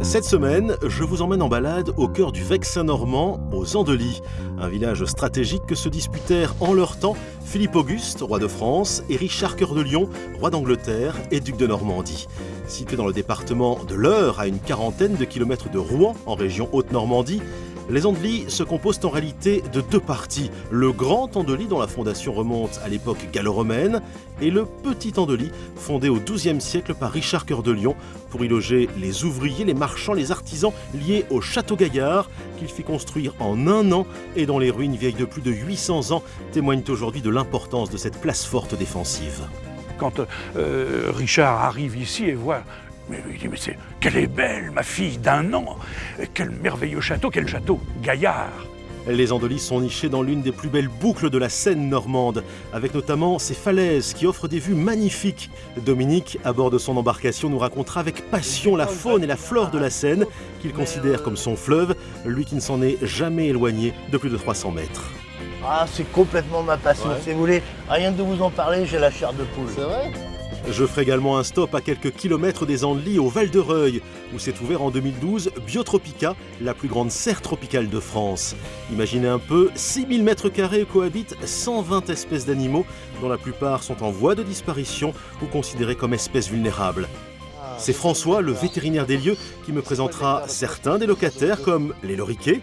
Cette semaine, je vous emmène en balade au cœur du Vexin normand, aux Andelys, un village stratégique que se disputèrent en leur temps Philippe Auguste, roi de France, et Richard Cœur de Lion, roi d'Angleterre et duc de Normandie. Situé dans le département de l'Eure, à une quarantaine de kilomètres de Rouen, en région Haute-Normandie, les Andelys se composent en réalité de deux parties. Le Grand Andely, dont la fondation remonte à l'époque gallo-romaine, et le Petit Andely, fondé au XIIe siècle par Richard Cœur de Lion, pour y loger les ouvriers, les marchands, les artisans liés au château Gaillard, qu'il fit construire en un an, et dont les ruines vieilles de plus de 800 ans témoignent aujourd'hui de l'importance de cette place forte défensive. Quand Richard arrive ici et voit... Mais il dit, qu'elle est belle, ma fille d'1 an. Quel merveilleux château, quel château Gaillard. Les Andelys sont nichés dans l'une des plus belles boucles de la Seine normande, avec notamment ces falaises qui offrent des vues magnifiques. Dominique, à bord de son embarcation, nous racontera avec passion la faune et la flore de la Seine, qu'il considère comme son fleuve, lui qui ne s'en est jamais éloigné de plus de 300 mètres. Ah, c'est complètement ma passion, si vous voulez. Rien de vous en parler, j'ai la chair de poule. C'est vrai ? Je ferai également un stop à quelques kilomètres des Andelys au Val-de-Reuil, où s'est ouvert en 2012 Biotropica, la plus grande serre tropicale de France. Imaginez un peu, 6000 m² cohabitent 120 espèces d'animaux, dont la plupart sont en voie de disparition ou considérés comme espèces vulnérables. C'est François, le vétérinaire des lieux, qui me présentera certains des locataires comme les loriquets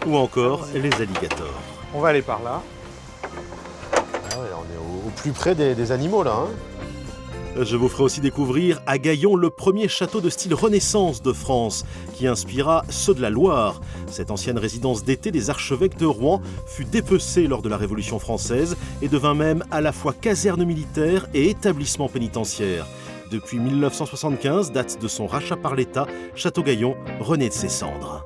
ou encore les alligators. On va aller par là. Ah ouais, on est au plus près des animaux là. Je vous ferai aussi découvrir à Gaillon le premier château de style Renaissance de France, qui inspira ceux de la Loire. Cette ancienne résidence d'été des archevêques de Rouen fut dépecée lors de la Révolution française et devint même à la fois caserne militaire et établissement pénitentiaire. Depuis 1975, date de son rachat par l'État, Château Gaillon renaît de ses cendres.